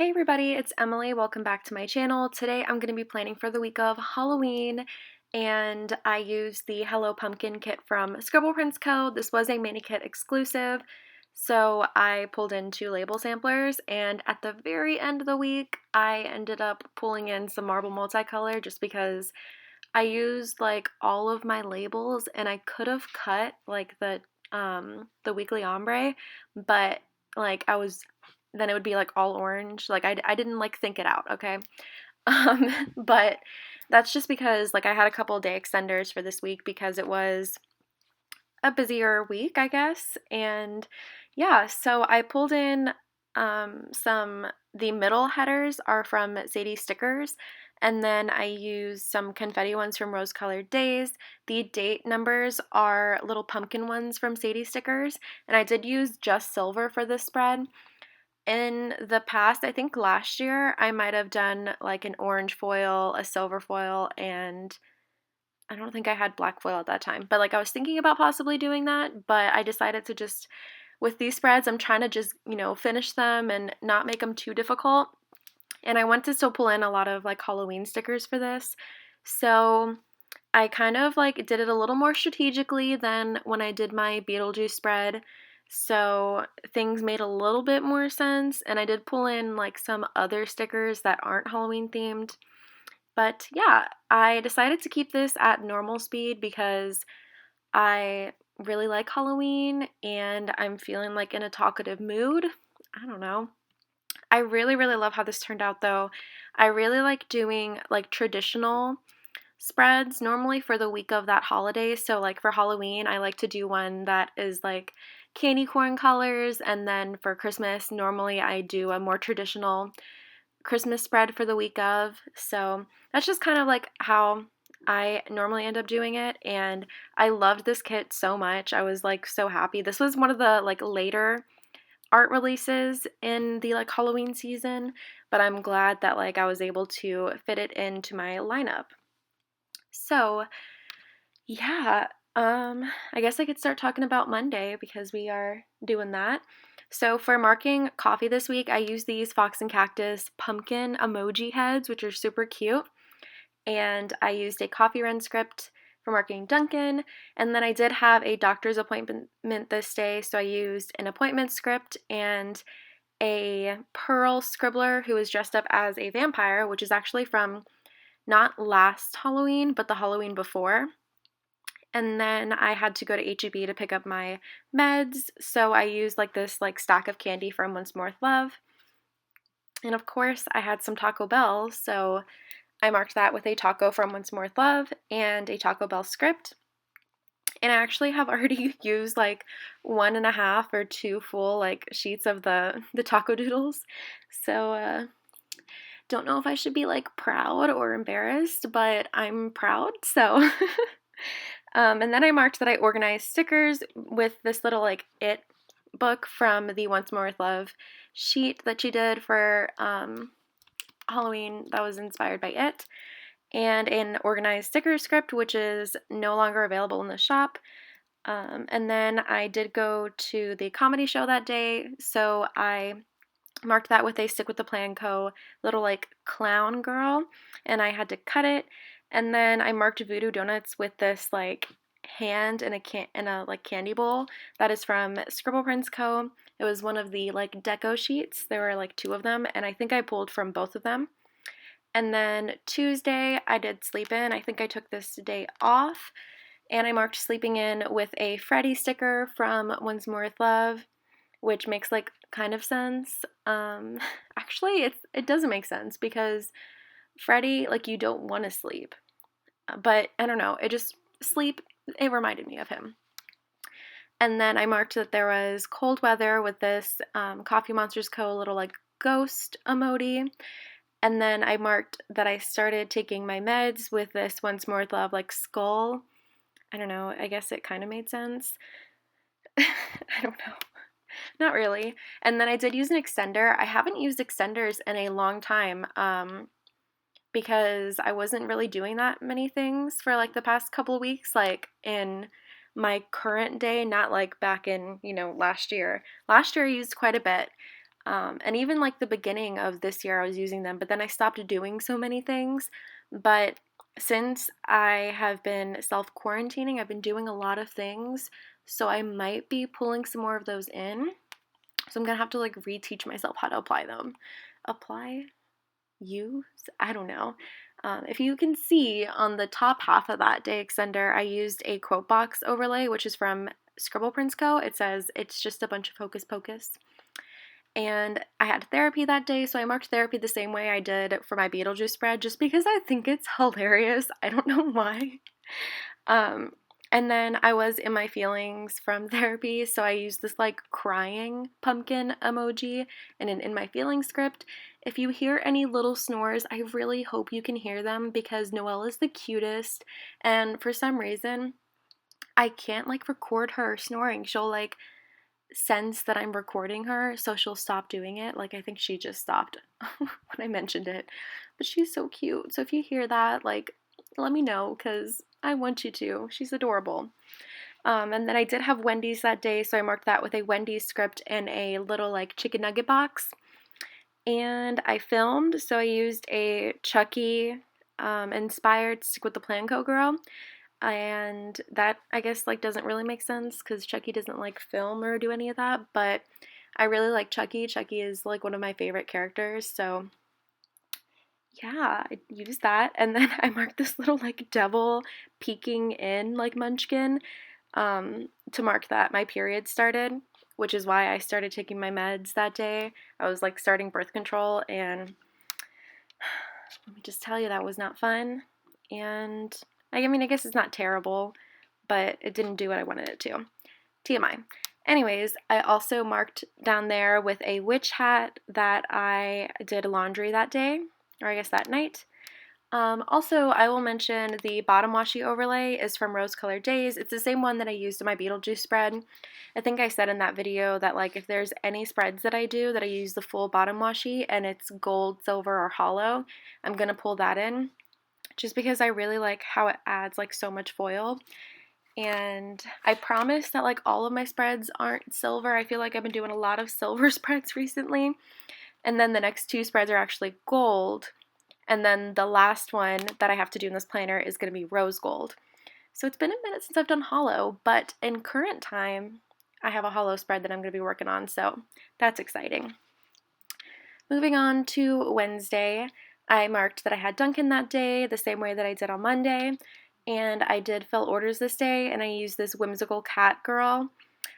Hey everybody, it's Emily. Welcome back to my channel. Today I'm going to be planning for the week of Halloween, and I used the Hello Pumpkin kit from Scribble Prints Co. This was a mini kit exclusive, so I pulled in 2 label samplers, and at the very end of the week I ended up pulling in some marble multicolor just because I used like all of my labels and I could have cut like the weekly ombre, but like I was then it would be like all orange. Like I didn't like think it out, okay? But that's just because like I had a couple day extenders for this week because it was a busier week, I guess. And yeah, so I pulled in some, the middle headers are from Sadie Stickers, and then I used some confetti ones from Rose Colored Days. The date numbers are little pumpkin ones from Sadie Stickers, and I did use just silver for this spread. In the past, I think last year, I might have done like an orange foil, a silver foil, and I don't think I had black foil at that time, but like I was thinking about possibly doing that, but I decided to just, with these spreads, I'm trying to just, finish them and not make them too difficult. And I want to still pull in a lot of like Halloween stickers for this. So I kind of like did it a little more strategically than when I did my Beetlejuice spread. So things made a little bit more sense, and I did pull in like some other stickers that aren't Halloween themed. But yeah, I decided to keep this at normal speed because I really like Halloween and I'm feeling like in a talkative mood. I don't know. I really, really love how this turned out though. I really like doing like traditional spreads normally for the week of that holiday. So, like for Halloween, I like to do one that is like candy corn colors, and then for Christmas, normally I do a more traditional Christmas spread for the week of. So that's just kind of like how I normally end up doing it, and I loved this kit so much. I was like so happy. This was one of the like later art releases in the like Halloween season, but I'm glad that like I was able to fit it into my lineup. So, yeah, I guess I could start talking about Monday because we are doing that. So for marking coffee this week, I use these Fox and Cactus pumpkin emoji heads, which are super cute. And I used a coffee run script for marking Dunkin'. And then I did have a doctor's appointment this day, so I used an appointment script and a Pearl scribbler who was dressed up as a vampire, which is actually from not last Halloween, but the Halloween before. And then I had to go to HEB to pick up my meds, so I used like this like stack of candy from Once More with Love. And of course, I had some Taco Bell, so I marked that with a taco from Once More with Love and a Taco Bell script. And I actually have already used like 1.5 or 2 full like sheets of the taco doodles. So don't know if I should be like proud or embarrassed, but I'm proud. So and then I marked that I organized stickers with this little like it book from the Once More with Love sheet that she did for Halloween that was inspired by it, and an organized sticker script, which is no longer available in the shop. And then I did go to the comedy show that day, so I marked that with a Stick with the Plan Co. little like clown girl, and I had to cut it. And then I marked Voodoo Donuts with this like hand in a like candy bowl that is from Scribble Prints Co. It was one of the like deco sheets. There were like 2 of them, and I think I pulled from both of them. And then Tuesday I did sleep in. I think I took this day off, and I marked sleeping in with a Freddy sticker from Once More with Love, which makes like kind of sense. Actually, it doesn't make sense because Freddy, like you don't want to sleep, but I don't know. It just sleep. It reminded me of him. And then I marked that there was cold weather with this Coffee Monsters Co. little like ghost emoji. And then I marked that I started taking my meds with this Once More with Love like skull. I don't know. I guess it kind of made sense. I don't know. Not really. And then I did use an extender. I haven't used extenders in a long time because I wasn't really doing that many things for like the past couple of weeks, like in my current day, not like back in, last year. Last year I used quite a bit. And even like the beginning of this year, I was using them, but then I stopped doing so many things. But since I have been self quarantining, I've been doing a lot of things. So I might be pulling some more of those in. So I'm gonna have to like reteach myself how to apply them. Apply? Use? I don't know. If you can see on the top half of that day extender, I used a quote box overlay, which is from Scribble Prints Co. It says it's just a bunch of hocus pocus. And I had therapy that day, so I marked therapy the same way I did for my Beetlejuice spread, just because I think it's hilarious. I don't know why. Um, and then I was in my feelings from therapy, so I used this like crying pumpkin emoji and an in my feelings script. If you hear any little snores, I really hope you can hear them because Noelle is the cutest, and for some reason, I can't like record her snoring. She'll like sense that I'm recording her, so she'll stop doing it. Like, I think she just stopped when I mentioned it. But she's so cute. So if you hear that, like, let me know because I want you to. She's adorable. And then I did have Wendy's that day, so I marked that with a Wendy's script and a little, like, chicken nugget box. And I filmed, so I used a Chucky inspired Stick with the Plan Co. girl. And that, I guess, like, doesn't really make sense because Chucky doesn't, like, film or do any of that, but I really like Chucky. Chucky is, like, one of my favorite characters, so yeah, I used that, and then I marked this little, like, devil peeking in, like, munchkin, to mark that my period started, which is why I started taking my meds that day. I was, like, starting birth control, and let me just tell you, that was not fun, and I mean, I guess it's not terrible, but it didn't do what I wanted it to. TMI. Anyways, I also marked down there with a witch hat that I did laundry that day, or I guess that night. Also, I will mention the bottom washi overlay is from Rose Colored Days. It's the same one that I used in my Beetlejuice spread. I think I said in that video that like if there's any spreads that I do that I use the full bottom washi and it's gold, silver, or hollow, I'm going to pull that in just because I really like how it adds like so much foil. And I promise that like all of my spreads aren't silver. I feel like I've been doing a lot of silver spreads recently. And then the next two spreads are actually gold. And then the last one that I have to do in this planner is going to be rose gold. So it's been a minute since I've done hollow, but in current time, I have a hollow spread that I'm going to be working on, so that's exciting. Moving on to Wednesday, I marked that I had Dunkin' that day, the same way that I did on Monday, and I did fill orders this day, and I used this whimsical cat girl.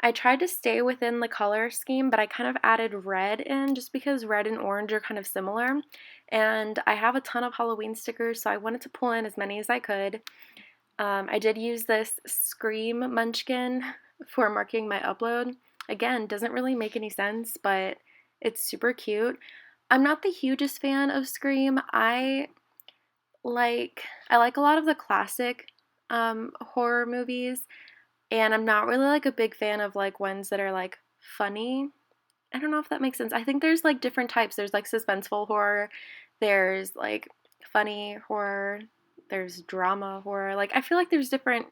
I tried to stay within the color scheme, but I kind of added red in just because red and orange are kind of similar. And I have a ton of Halloween stickers, so I wanted to pull in as many as I could. I did use this Scream Munchkin for marking my upload. Again, doesn't really make any sense, but it's super cute. I'm not the hugest fan of Scream. I like a lot of the classic horror movies, and I'm not really like a big fan of like ones that are like funny. I don't know if that makes sense. I think there's like different types. There's like suspenseful horror, there's like funny horror, there's drama horror. Like I feel like there's different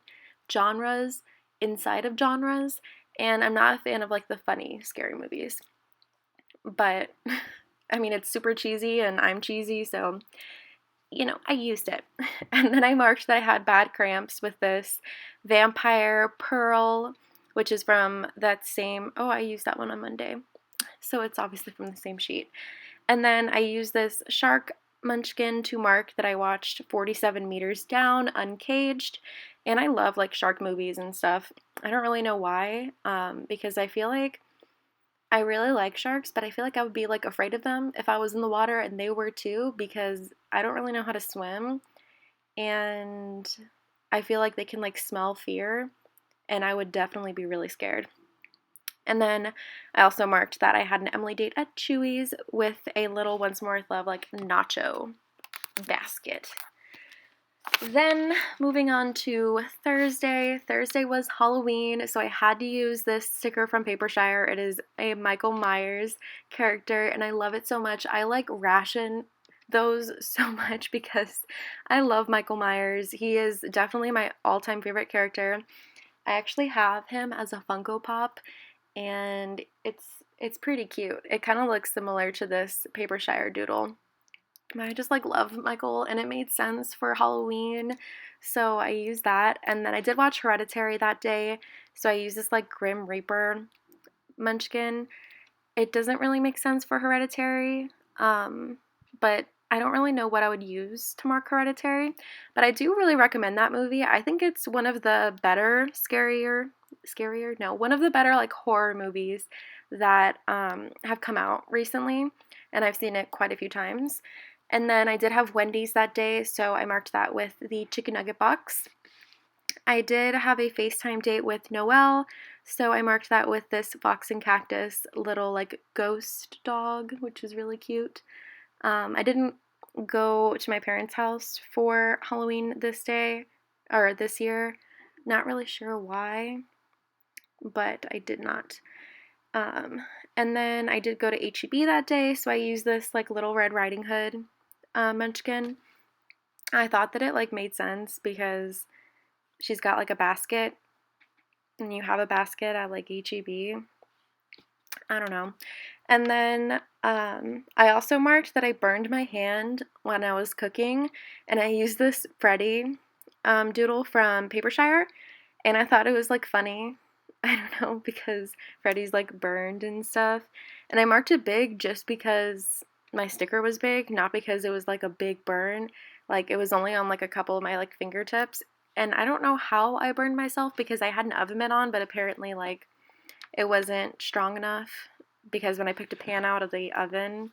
genres inside of genres, and I'm not a fan of like the funny scary movies. But I mean, it's super cheesy and I'm cheesy, so I used it. And then I marked that I had bad cramps with this Vampire Pearl, which is from that same, oh, I used that one on Monday. So it's obviously from the same sheet. And then I used this Shark Munchkin to mark that I watched 47 Meters Down, Uncaged. And I love like shark movies and stuff. I don't really know why, because I feel like I really like sharks, but I feel like I would be like afraid of them if I was in the water and they were too, because I don't really know how to swim, and I feel like they can like smell fear, and I would definitely be really scared. And then I also marked that I had an Emily date at Chewy's with a little Once More with Love like nacho basket. Then moving on to Thursday. Thursday was Halloween, so I had to use this sticker from Papershire. It is a Michael Myers character, and I love it so much. I like ration those so much because I love Michael Myers. He is definitely my all-time favorite character. I actually have him as a Funko Pop, and it's It's pretty cute. It kind of looks similar to this paper shire doodle. But I just like love Michael and it made sense for Halloween. So I used that. And then I did watch Hereditary that day. So I used this like Grim Reaper munchkin. It doesn't really make sense for Hereditary. But I don't really know what I would use to mark Hereditary. But I do really recommend that movie. I think it's one of the better scarier? No, one of the better like horror movies that have come out recently. And I've seen it quite a few times. And then I did have Wendy's that day, so I marked that with the chicken nugget box. I did have a FaceTime date with Noelle, so I marked that with this Fox and Cactus little like ghost dog, which is really cute. I didn't go to my parents' house for Halloween this day, or this year. Not really sure why, but I did not. And then I did go to H-E-B that day, so I used this like Little Red Riding Hood munchkin. I thought that it like made sense because she's got like a basket and you have a basket at like H-E-B. I don't know. And then I also marked that I burned my hand when I was cooking and I used this Freddy doodle from Papershire and I thought it was like funny. I don't know, because Freddy's like burned and stuff. And I marked it big just because my sticker was big, not because it was like a big burn. Like it was only on like a couple of my like fingertips. And I don't know how I burned myself because I had an oven mitt on, but apparently like it wasn't strong enough because when I picked a pan out of the oven,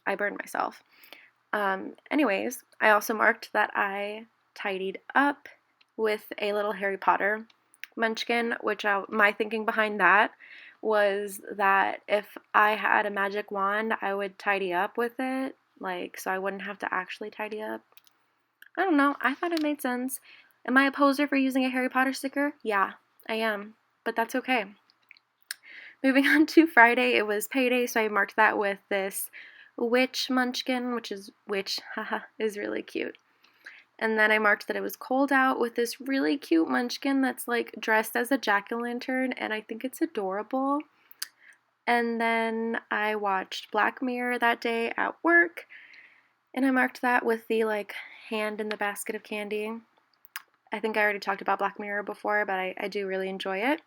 I burned myself. Anyways, I also marked that I tidied up with a little Harry Potter munchkin, which my thinking behind that was that if I had a magic wand, I would tidy up with it, like, so I wouldn't have to actually tidy up. I don't know, I thought it made sense. Am I a poser for using a Harry Potter sticker? Yeah, I am, but that's okay. Moving on to Friday, it was payday, so I marked that with this witch munchkin, which is witch, haha, is really cute. And then I marked that it was cold out with this really cute munchkin that's like dressed as a jack-o'-lantern, and I think it's adorable. And then I watched Black Mirror that day at work, and I marked that with the like hand in the basket of candy. I think I already talked about Black Mirror before, but I do really enjoy it.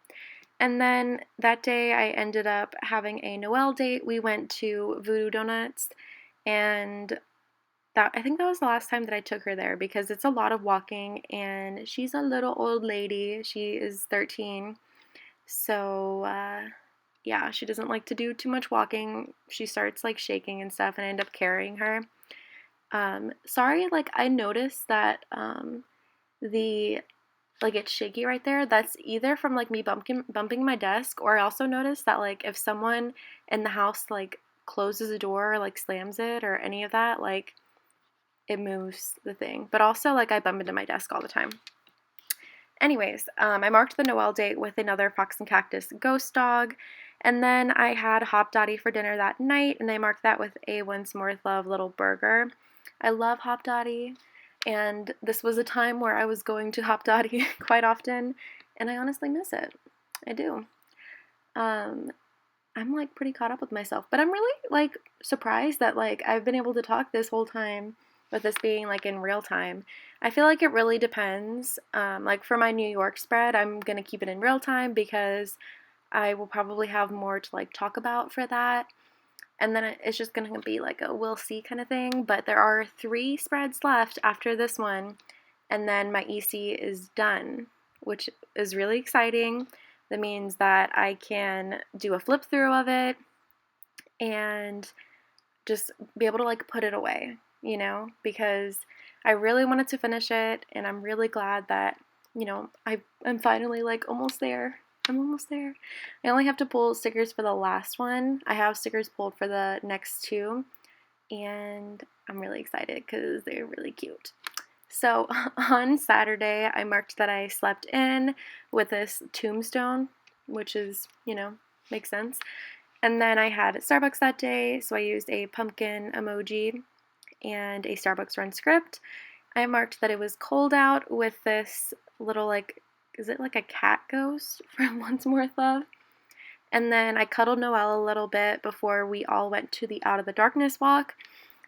And then that day I ended up having a Noelle date. We went to Voodoo Donuts, and I think that was the last time that I took her there because it's a lot of walking and she's a little old lady. She is 13. So, yeah, she doesn't like to do too much walking. She starts like shaking and stuff and I end up carrying her. Sorry, like I noticed that the like it's shaky right there. That's either from like me bumping my desk, or I also noticed that like if someone in the house like closes a door or like slams it or any of that, like it moves the thing. But also, like, I bump into my desk all the time. Anyways, I marked the Noelle date with another Fox and Cactus ghost dog. And then I had Hop Dottie for dinner that night, and I marked that with a Once More with Love little burger. I love Hop Dottie, and this was a time where I was going to Hop Dottie quite often, and I honestly miss it. I do. I'm like pretty caught up with myself, but I'm really like surprised that like I've been able to talk this whole time with this being like in real time. I feel like it really depends. Like for my New York spread, I'm gonna keep it in real time because I will probably have more to like talk about for that. And then it's just gonna be like a we'll see kind of thing. But there are 3 spreads left after this one, and then my EC is done, which is really exciting. That means that I can do a flip through of it and just be able to like put it away, you know, because I really wanted to finish it and I'm really glad that, you know, I'm finally like almost there. I'm almost there. I only have to pull stickers for the last one. I have stickers pulled for the next 2 and I'm really excited because they're really cute. So on Saturday, I marked that I slept in with this tombstone, which is, you know, makes sense. And then I had Starbucks that day, so I used a pumpkin emoji and a Starbucks run script. I marked that it was cold out with this little, like, is it like a cat ghost from Once More with Love? And then I cuddled Noelle a little bit before we all went to the Out of the Darkness walk.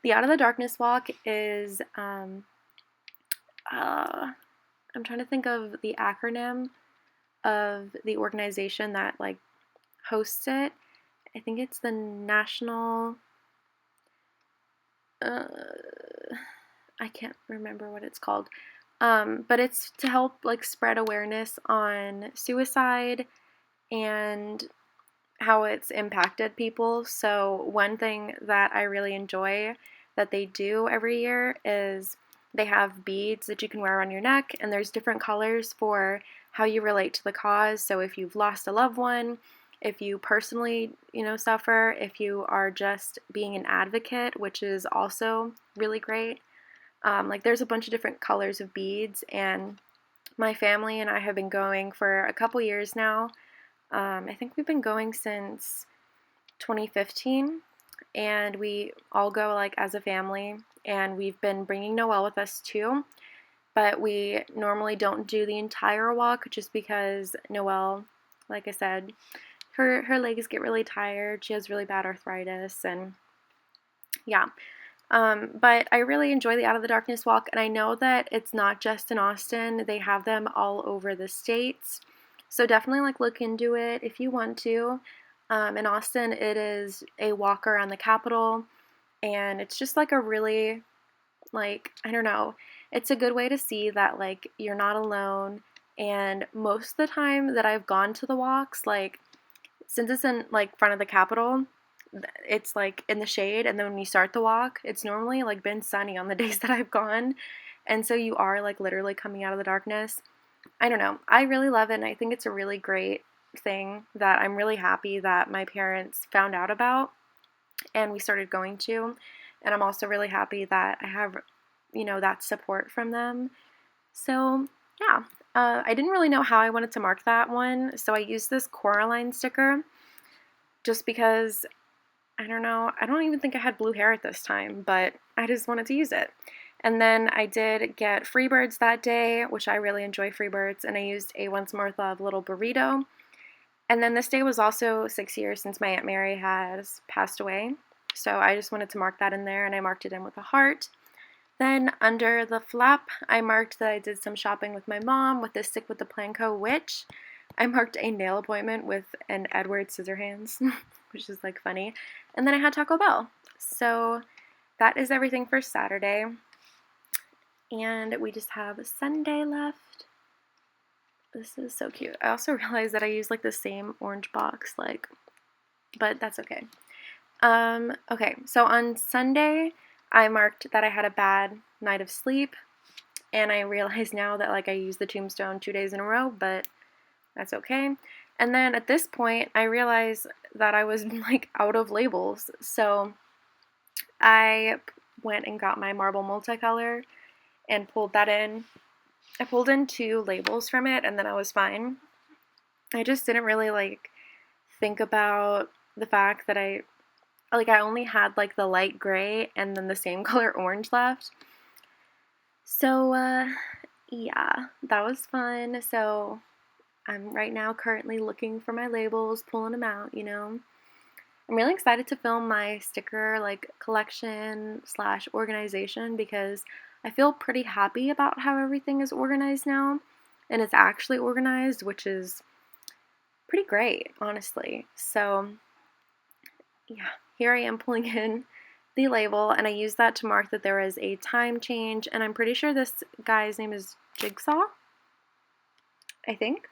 The Out of the Darkness walk is, I'm trying to think of the acronym of the organization that like hosts it. I think it's the National, uh, I can't remember what it's called. But it's to help like spread awareness on suicide and how it's impacted people. So one thing that I really enjoy that they do every year is they have beads that you can wear on your neck, and there's different colors for how you relate to the cause. So if you've lost a loved one, if you personally, suffer, if you are just being an advocate, which is also really great. Like there's a bunch of different colors of beads, and my family and I have been going for a couple years now. I think we've been going since 2015, and we all go like as a family, and we've been bringing Noelle with us too, but we normally don't do the entire walk just because Noelle, like I said, her legs get really tired. She has really bad arthritis, and yeah. But I really enjoy the Out of the Darkness walk, and I know that it's not just in Austin. They have them all over the states. So definitely like look into it if you want to. In Austin, it is a walk around the Capitol, and it's just like a really, like, I don't know, it's a good way to see that like you're not alone. And most of the time that I've gone to the walks, like since it's in like front of the Capitol, it's like in the shade, and then when you start the walk, it's normally like been sunny on the days that I've gone, and so you are like literally coming out of the darkness. I don't know, I really love it, and I think it's a really great thing that I'm really happy that my parents found out about and we started going to, and I'm also really happy that I have, that support from them. So yeah, I didn't really know how I wanted to mark that one, so I used this Coraline sticker just because I don't know. I don't even think I had blue hair at this time, but I just wanted to use it. And then I did get Freebirds that day, which I really enjoy Freebirds, and I used a Once More Love little burrito. And then this day was also 6 years since my Aunt Mary has passed away, so I just wanted to mark that in there, and I marked it in with a heart. Then under the flap, I marked that I did some shopping with my mom with the Stick with the Plan Co. witch. I marked a nail appointment with an Edward Scissorhands, which is like funny. And then I had Taco Bell. So that is everything for Saturday. And we just have Sunday left. This is so cute. I also realized that I used like the same orange box, but that's okay. Okay, so on Sunday, I marked that I had a bad night of sleep, and I realize now that like I used the tombstone 2 days in a row, but that's okay. And then at this point, I realized that I was like out of labels, so I went and got my marble multicolor and pulled that in. I pulled in 2 labels from it, and then I was fine. I just didn't really like think about the fact that I only had like the light gray and then the same color orange left. So yeah, that was fun. So I'm right now currently looking for my labels, pulling them out, I'm really excited to film my sticker like collection / organization because I feel pretty happy about how everything is organized now, and it's actually organized, which is pretty great, honestly. So yeah, here I am pulling in the label, and I used that to mark that there was a time change, and I'm pretty sure this guy's name is Jigsaw, I think.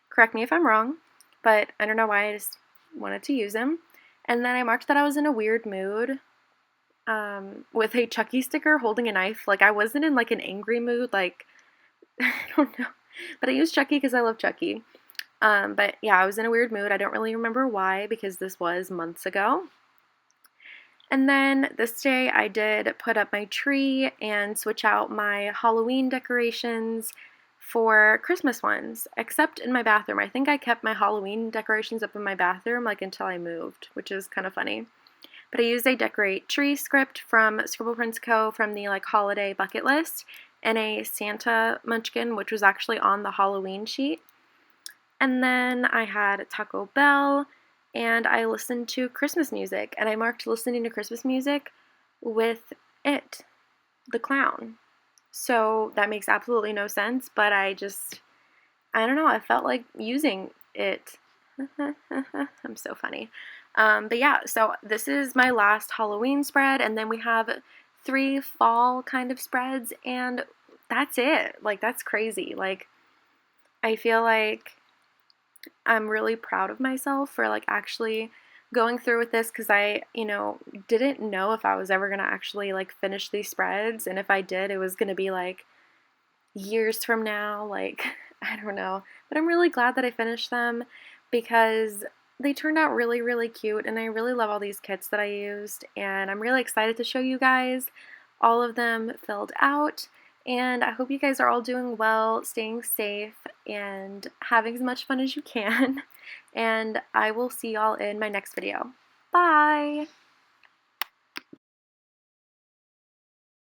Correct me if I'm wrong, but I don't know why, I just wanted to use him. And then I marked that I was in a weird mood with a Chucky sticker holding a knife. Like I wasn't in like an angry mood, like I don't know, but I used Chucky because I love Chucky. But yeah, I was in a weird mood. I don't really remember why because this was months ago. And then this day I did put up my tree and switch out my Halloween decorations for Christmas ones, except in my bathroom. I think I kept my Halloween decorations up in my bathroom like until I moved, which is kind of funny. But I used a decorate tree script from Scribble Prints Co. from the like holiday bucket list and a Santa munchkin, which was actually on the Halloween sheet. And then I had Taco Bell, and I listened to Christmas music, and I marked listening to Christmas music with it, the clown. So that makes absolutely no sense, but I don't know, I felt like using it. I'm so funny. But yeah, so this is my last Halloween spread, and then we have 3 fall kind of spreads, and that's it. Like, that's crazy. Like, I feel like I'm really proud of myself for like actually going through with this because I, didn't know if I was ever going to actually like finish these spreads. And if I did, it was going to be like years from now. Like, I don't know. But I'm really glad that I finished them because they turned out really, really cute. And I really love all these kits that I used. And I'm really excited to show you guys all of them filled out. And I hope you guys are all doing well, staying safe, and having as much fun as you can. And I will see y'all in my next video. Bye!